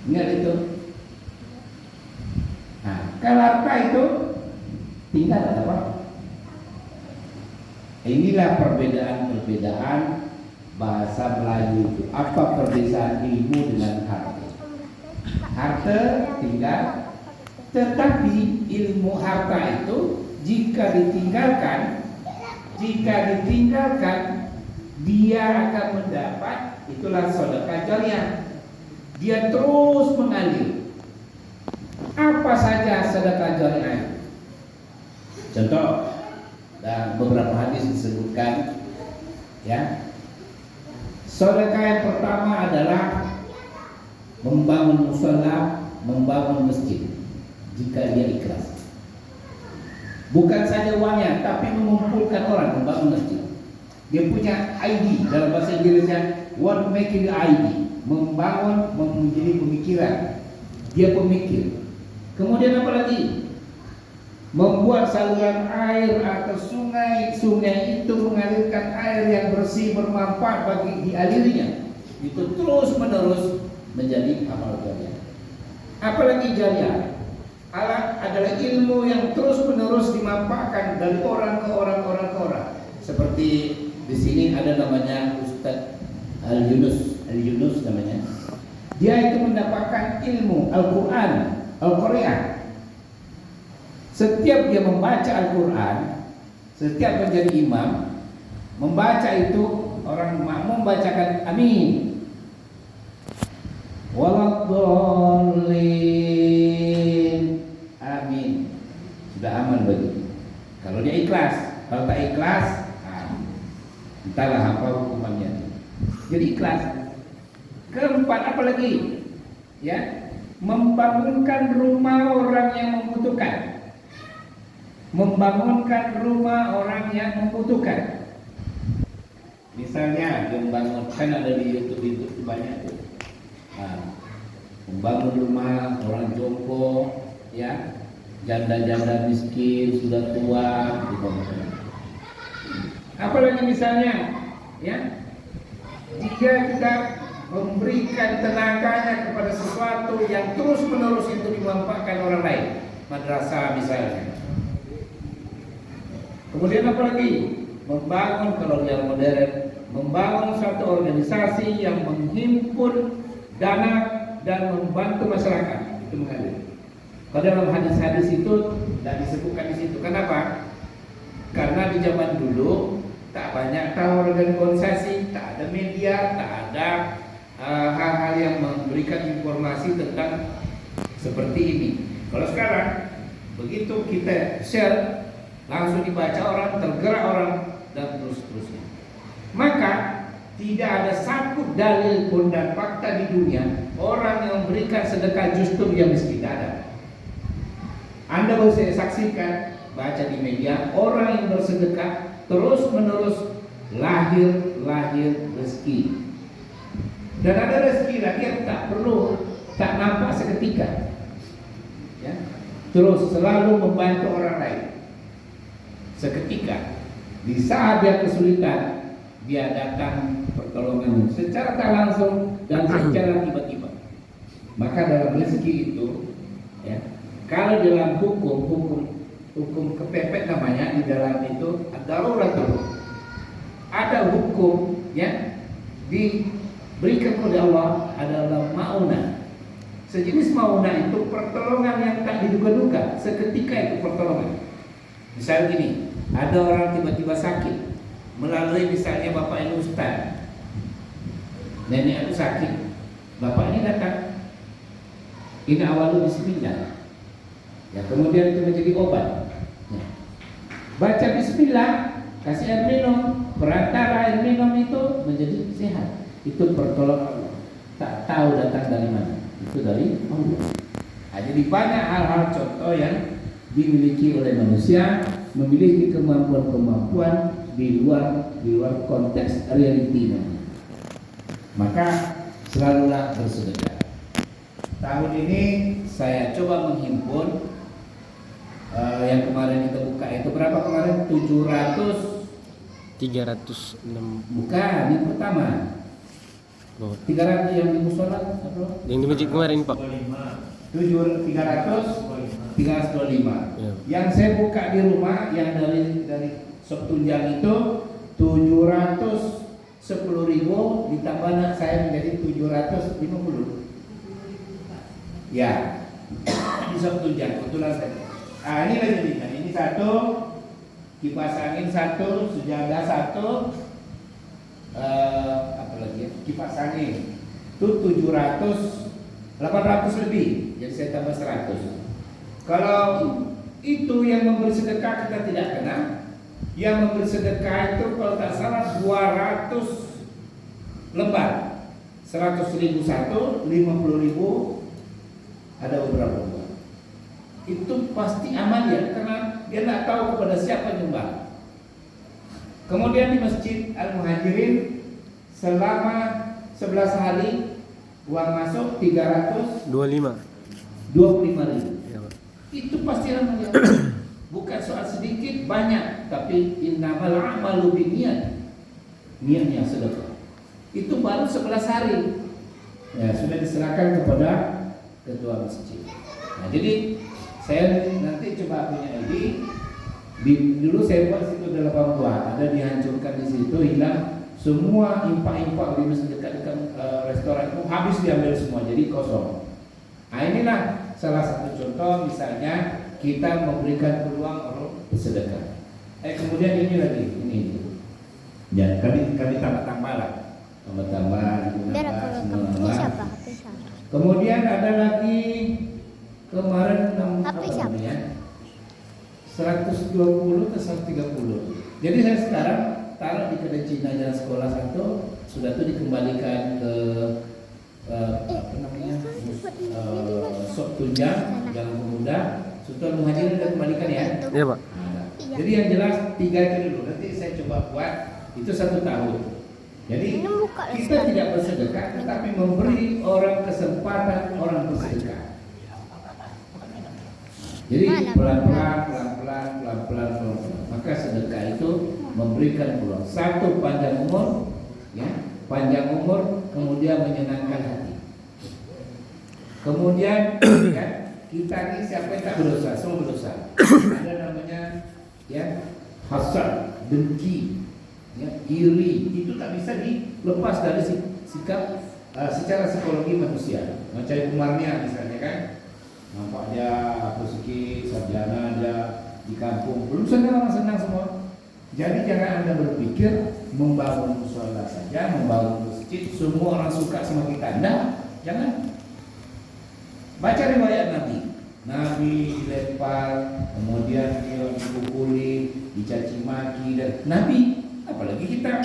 Ingat itu. Nah, kalau harta itu tinggal ada apa? Inilah perbedaan-perbedaan bahasa Melayu itu. Apa perbedaan ilmu dengan harta? Harta tinggal, tetapi ilmu harta itu jika ditinggalkan, dia akan mendapat, itulah sedekah jariah. Dia terus mengalir. Apa saja sedekah jariah? Contoh, dan beberapa hadis disebutkan, ya. Sedekah yang pertama adalah membangun musala, membangun masjid. Jika dia ikhlas, bukan saja uangnya, tapi mengumpulkan orang membangun masjid. Dia punya ID, dalam bahasa Inggrisnya what making ID, membangun, menjadi pemikiran. Dia pemikir. Kemudian apa lagi? Membuat saluran air atau sungai itu mengalirkan air yang bersih, bermanfaat bagi dialirinya. Itu terus menerus menjadi amal jariah. Apalagi jariah adalah ilmu yang terus menerus dimanfaatkan dari orang ke orang. Seperti di sini ada namanya Ustadz Al-Yunus namanya. Dia itu mendapatkan ilmu Al-Quran, Al-Quran. Setiap dia membaca Al-Quran, setiap menjadi imam, membaca itu orang makmum bacakan amin. Waladhdallin. Amin. Sudah aman bagi. Kalau dia ikhlas, kalau tak ikhlas, entahlah apa hukumannya. Jadi ikhlas. Keempat apa lagi? Ya, membangunkan rumah orang yang membutuhkan. Membangunkan rumah orang yang membutuhkan. Misalnya dia membangunkan, ada di YouTube banyak tuh. Membangun rumah orang jompo, ya, janda-janda miskin sudah tua, dibangunkan. Apalagi misalnya, ya, jika kita memberikan tenaganya kepada sesuatu yang terus menerus itu dimanfaatkan orang lain, madrasah misalnya. Kemudian apalagi? Membangun, kalau yang modern, membangun suatu organisasi yang menghimpun dana dan membantu masyarakat, itu mengalir. Kalau dalam hadis-hadis itu tidak disebutkan di situ. Kenapa? Karena di zaman dulu tak banyak tahu organisasi, tak ada media, tak ada hal-hal yang memberikan informasi tentang seperti ini. Kalau sekarang begitu kita share, langsung dibaca orang, tergerak orang, dan terus-terusnya. Maka tidak ada satu dalil pun dan fakta di dunia orang yang memberikan sedekah justru yang miskin, tidak ada. Anda baru saya saksikan, baca di media, orang yang bersedekah terus menerus lahir rezeki. Dan ada rezeki lagi yang tak nampak seketika, ya. Terus selalu membantu orang lain. Seketika di saat dia kesulitan, dia datang pertolongan secara tak langsung dan secara tiba-tiba. Maka dalam rezeki itu, ya, kalau dalam hukum kepepet namanya, di dalam itu ada hukum, ya, diberikan oleh Allah adalah maunah. Sejenis maunah itu pertolongan yang tak diduga-duga, seketika itu pertolongan. Misal gini, ada orang tiba-tiba sakit, melalui misalnya bapak ini ustaz, nenek aku sakit, bapak ini datang, ini awal bismillah, ya, kemudian itu menjadi obat, ya. Baca bismillah, kasih air minum, perantara air minum itu menjadi sehat. Itu pertolongan Allah, tak tahu datang dari mana, itu dari Allah. Jadi banyak hal-hal contoh yang dimiliki oleh manusia, memiliki kemampuan-kemampuan di luar konteks reality. Maka selalulah bersedekah. Tahun ini saya coba menghimpun yang kemarin kita buka itu berapa kemarin? 306. Bukan, yang pertama Oh. 300 yang di musola berapa? Yang di masjid kemarin Pak. 325. Ya. Yang saya buka di rumah yang dari sop tunjang itu 710.000 ditambah anak saya menjadi 750. Ya, di sop tunjang kebetulan saya. Ini lagi ini satu, kipas angin satu, sejadah satu, apa lagi ya? Kipas angin itu 800 lebih, jadi saya tambah 100. Kalau itu yang memberi sedekah kita tidak kenal, yang memberi sedekah itu kalau tak salah 200 lembar, 100.000 satu, 50.000 ada beberapa lembar. Itu pasti aman ya, karena dia tidak tahu kepada siapa nyumbang. Kemudian di Masjid Al-Muhajirin selama 11 hari uang masuk 325.000. Ya, Pak. Itu pasti aman ya. Bukan soal sedikit banyak, tapi innamal a'malu binniyat. Niatnya sedekah. Itu baru 11 hari. Ya, sudah diserahkan kepada ketua masjid. Nah, jadi saya nanti coba punya lagi. Dulu saya buat situ ada 80, ada dihancurkan di situ, hilang semua impak-impak di masjid dekat restoran itu habis diambil semua, jadi kosong. Nah, inilah salah satu contoh misalnya kita memberikan peluang orang bersedekah. Kemudian ini lagi, ini. Ya, kami tambah-tambah lah. Tambah-tambah, Siapa? Kemudian ada lagi kemarin HP siapa? 120 ke 130. Jadi saya sekarang taruh di kedai Cina Jalan Sekolah 1, sudah itu dikembalikan ke sop tunjang Jalan Pemuda. Sultan Muhajirin sudah kembalikan ya. Iya Pak. Nah, jadi yang jelas 3 itu dulu. Nanti saya coba buat itu 1 tahun. Jadi kita tidak bersedekah, tetapi memberi orang kesempatan orang bersedekah. Jadi pelan-pelan. Maka sedekah itu memberikan peluang. 1, panjang umur, ya, panjang umur, kemudian menyenangkan hati. Kemudian ya, kita ini siapa yang tak berdosa, semua berdosa. Ada namanya ya hasad, dengki, ya, iri, itu tak bisa dilepas dari sikap secara psikologi manusia. Macam Umarnya misalnya kan, nampak dia sedikit sarjana dia di kampung, belum orang senang semua. Jadi jangan Anda berpikir membangun musola saja, membangun masjid, semua orang suka sama kita. Nah, jangan. Baca riwayat Nabi dilempar, kemudian dia dipukuli, dicaci maki, dan Nabi, apalagi kita.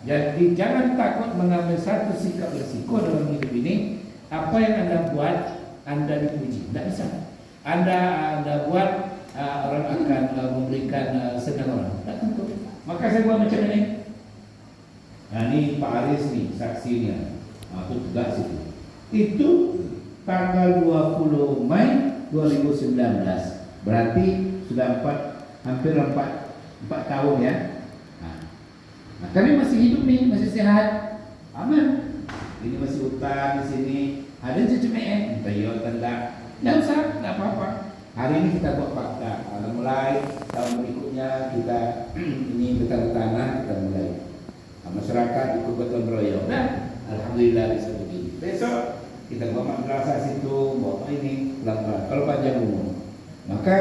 Jadi jangan takut mengambil satu sikap bersiko dalam hidup ini. Apa yang Anda buat, Anda dipuji, tidak bisa. Anda buat orang akan memberikan senang orang, tak tentu. Maka saya buat macam ini. Nah, ini Pak Aris nih saksinya. Aku tegak situ. Itu tanggal 20 Mei 2019. Berarti sudah hampir 4 tahun ya. Nah, kami masih hidup nih, masih sehat, aman. Ini masih hutan di sini. Ada cucu entah ya tidak. Tidak usah, tidak apa-apa. Hari ini kita buat fakta. Mulai tahun berikutnya kita ini betul tanah kita mulai. Masyarakat ikut gotong royong. Nah, alhamdulillah bisa begini. Besok kita buat madrasah situ, buat ini pelan-pelan. Kalau panjang umur, maka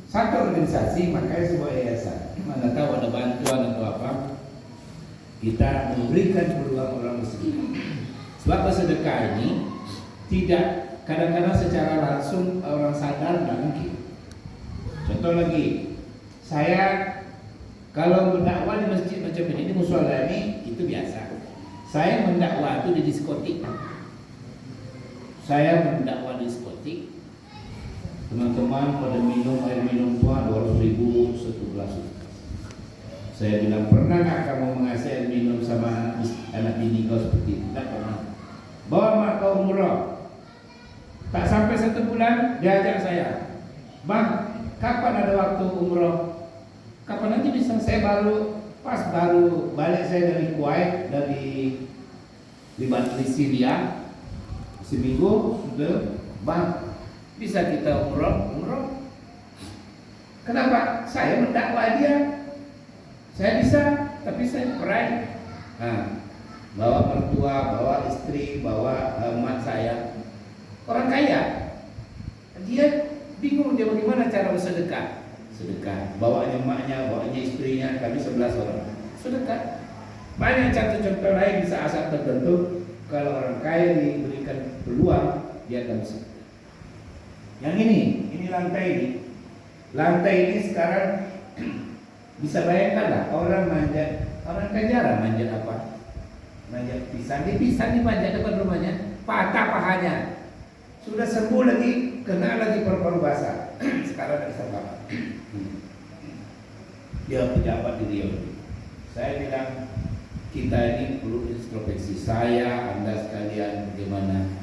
satu organisasi, makanya sebuah yayasan. Mana tahu ada bantuan atau apa, kita memberikan peluang orang miskin. Sebab bersedekah ini tidak kadang-kadang secara langsung orang sadar tidak mungkin. Contoh lagi, saya kalau mendakwah di masjid macam ini, di musola ini, itu biasa. Saya mendakwah itu di diskotik. Saya mendakwah di diskotik. Teman-teman pada minum air minum tua 200.000 1 gelas. Saya bilang, pernah nggak kamu mengasih air minum sama anak bini kau seperti itu? Tidak pernah. Bawa mak kau umroh. Tak sampai 1 bulan dia ajak saya, Bang, kapan ada waktu umroh? Kapan nanti bisa? Saya baru balik saya dari Kuwait, dari di Syria seminggu sudah bang bisa kita umroh. Kenapa? Saya mendakwa dia. Saya bisa, tapi saya pride. Nah, bawa mertua, bawa istri, bawa emak saya. Orang kaya, dia bingung dia bagaimana cara bersedekah. Sedekah, bawanya emaknya, bawanya istrinya, kami 11 orang. Sedekah. Banyak contoh-contoh lain di saat-saat tertentu. Kalau orang kaya diberikan peluang, dia akan bersedekah. Yang ini lantai ini. Lantai ini sekarang bisa bayangkan lah orang manjat, orang kan jarang manjat apa? Manjat pisang, di pisang dimanjat depan rumahnya, patah pahanya. Sudah sembuh lagi, kena lagi paru-paru basah. Sekarang tak bisa apa. Dia pejabat di Riau. Saya bilang kita ini perlu introspeksi. Saya, Anda sekalian bagaimana?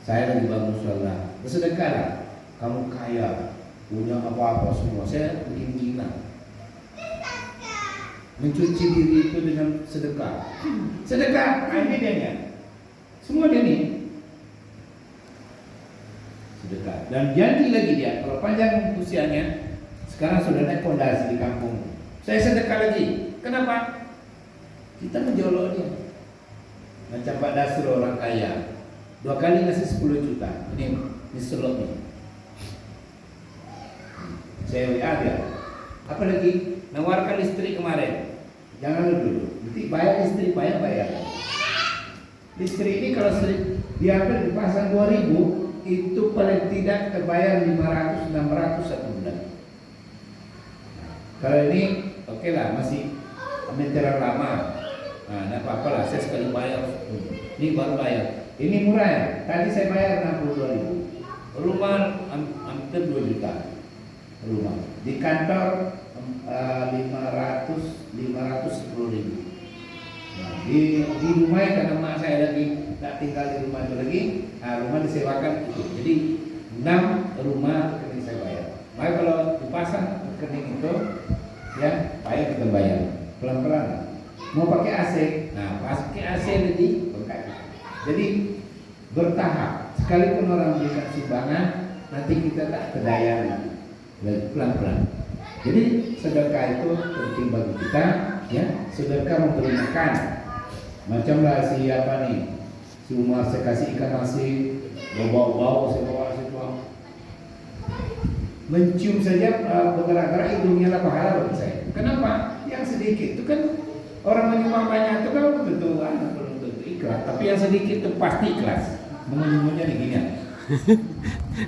Saya lagi bangun sholat, bersedekahlah. Kamu kaya, punya apa-apa semua. Saya bikin gina. Mencuci diri itu dengan sedekah. Sedekah, ini dia. Semua dia nih. Sedekah. Dan janji lagi dia, kalau panjang usianya, sekarang sudah naik pondasi di kampung. Saya sedekah lagi. Kenapa? Kita menjolok dia. Macam Pak Dasro orang kaya. 2 kali ngasih 10 juta. Ini selotnya. Saya WA dia. Apa lagi? Nawarkan listrik kemarin. Jangan dulu. Nanti bayar listrik, bayar. Listrik ini kalau diambil dipasang 2000, itu paling tidak terbayar 500-600 satu bulan. Kalau ini oke lah, masih meteran lama. Nah, tidak apa-apa lah, saya sekali bayar. Ini baru bayar. Ini murah ya. Tadi saya bayar 62.000. Rumah hampir 2 juta. Rumah di kantor 510.000. Nah, di rumah karena mak saya lagi tak tinggal di rumah itu lagi, rumah disewakan itu. Jadi 6 rumah rekening saya bayar. Maka kalau dipasang rekening itu, ya bayar kita bayar pelan-pelan. Mau pakai AC, nah pakai AC nanti pakai. Jadi bertahap. Sekalipun orang berikan sumbangan, nanti kita tak kedaya lagi. Pelan-pelan. Jadi sedekah itu penting bagi kita, ya. Sedekah memberi makan. Macamlah si apa nih? Si Umar saya kasih ikan nasi, bau-bau saya bawa situ. Mencium saja bergerak-gerak hidungnya lah pahala bagi saya. Kenapa? Yang sedikit itu kan orang menyumbang banyak itu kan belum tentu ikhlas. Tapi yang sedikit itu pasti ikhlas. Mengunyah nih gini ya.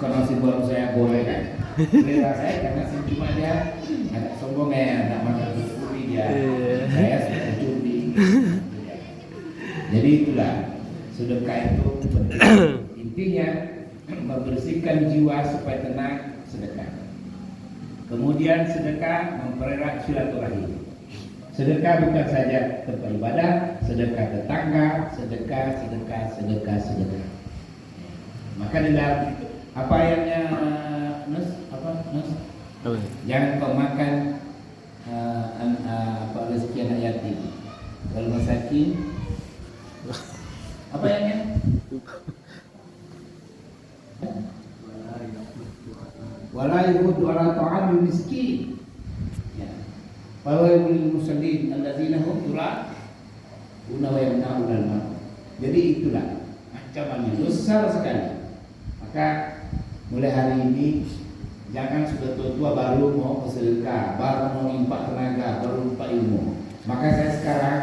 Kalau si baru saya boleh kan. Selera saya karena cuma dia agak sombong ya, nak makan kulit dia. Saya sudah curi. Jadi itulah sedekah itu penting. Intinya membersihkan jiwa supaya tenang, sedekah. Kemudian sedekah mempererat silaturahim. Sedekah bukan saja tempat ibadah, sedekah tetangga, sedekah. Maka di dalam apa ayatnya Nus? Jangan kau makan rezeki anak yatim. Kalau masakin apa ayatnya? Wala yuhuddu ala ta'amil miskin. Ya. Wa lil musallin alladzina hum yura'una wa yamna'una al-ma'ruf. Jadi itulah ancamannya besar sekali. Maka mulai hari ini jangan sudah tua-tua baru mau bersedekah, baru mau nimpak tenaga, baru lupa ilmu. Maka saya sekarang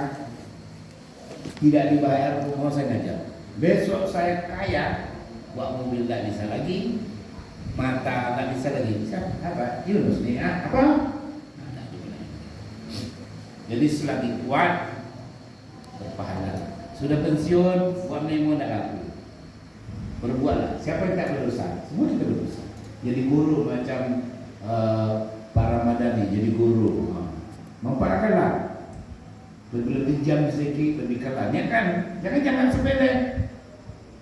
tidak dibayar, mau saya ngajar. Besok saya kaya, buat mobil tak bisa lagi, mata tak bisa lagi. Bisa apa? Yunus nih, apa? Jadi selagi kuat berpahala. Sudah pensiun, buat memo tak laku. Berbuatlah. Siapa yang tak berdosa? Semua kita berdosa. Jadi guru macam para madani, jadi guru. Memparahkanlah. Lebih jam sedikit, lebih kelannya kan. Jangan sepele.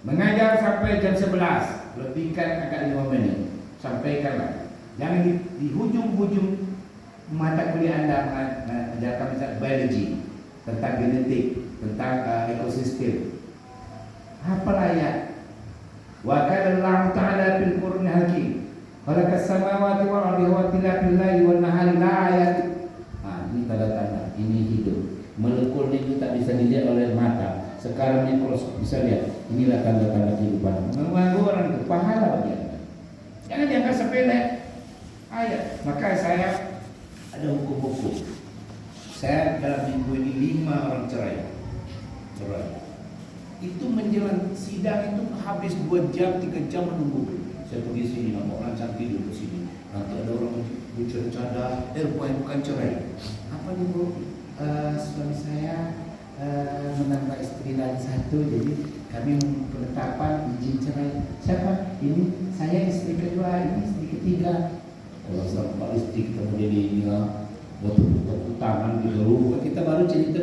Mengajar sampai jam 11, lebihkan agak 5 menit. Sampaikanlah. Jangan di hujung-hujung mata kuliah Anda mengajarkan misalnya biologi, tentang genetik, tentang ekosistem. Hafal ayat. Wa kana Allah Ta'ala fil Qur'an hakim. Khalaqas samawati wal ardi wa ikhtilafil laili wan nahari la ayat. Ini tanda-tanda, ini hidup. Molekul itu tak bisa dilihat oleh mata. Sekarang mikroskop bisa lihat. Inilah tanda-tanda kehidupan. Mengganggu orang itu pahala bagi Anda. Jangan dianggap sepele ayat. Maka saya ada hukum-hukum. Saya dalam minggu ini 5 orang cerai. Itu menjelang sidang itu habis 2 jam 3 jam menunggu. Saya pergi sini, nama orang cantik duduk sini. Nanti ada orang bercanda, bukan cerai. Apa nih bu? Suami saya menambah istri lagi 1, jadi kami penetapan izin cerai. Siapa? Ini saya istri kedua, ini istri ketiga. Kalau sampai istri kita jadi ini lah, tepuk tangan gitu. Kita baru cerita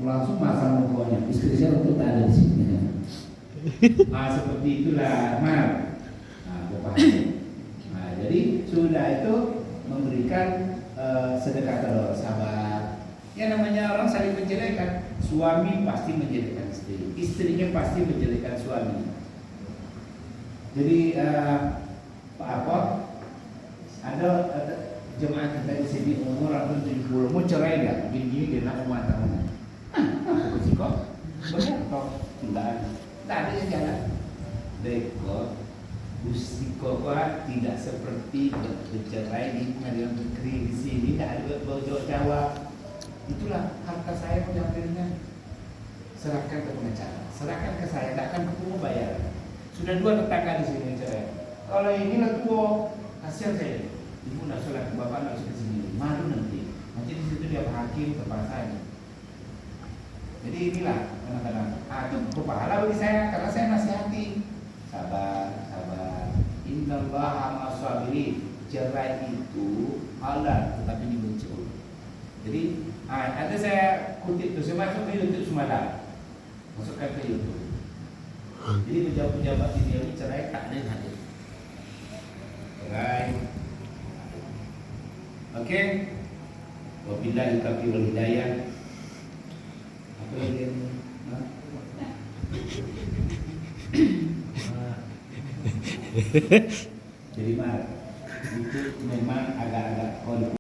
langsung masang pokoknya. Istri saya untuk tak ada di sini. Seperti itulah, Mar. Jadi sudah itu memberikan sedekah telur, sabar. Ya namanya orang saling menjelekan. Suami pasti menjelekan istri, istrinya pasti menjelekan suami. Jadi ada jemaah kita di sini umur 70 mau cerai nggak? Gini dia nak mengatakan, aku sih kok, benar kok, tidak ada yang jalan. Dekor, Gustiko tidak seperti bercerai di pengadilan negeri di sini, tidak ada bau jawab. Itulah harta saya mengambilnya. Serahkan ke pengacara, serahkan ke saya, tidak akan ketemu bayar. Sudah 2 tetangga di sini cerai. Kalau ini lah tua, kasihan saya. Ibu nak sholat, bapak nak sholat sini, malu nanti. Nanti di situ dia hakim terpaksa. Jadi inilah kadang-kadang. Itu berpahala bagi saya karena saya nasihati. Sabar, sabar. Innallaha ma'as-sabirin. Cerai itu halal tetapi dibenci Allah. Jadi ada saya kutip tu, saya masuk ke YouTube semalam. Masukkan ke YouTube. Jadi pejabat-pejabat ini cerai tak ada yang hadir. Cerai. Oke. Wabillahi taufiq wal hidayah. Apa lagi? Jadi Mar, itu memang agak-agak konflik.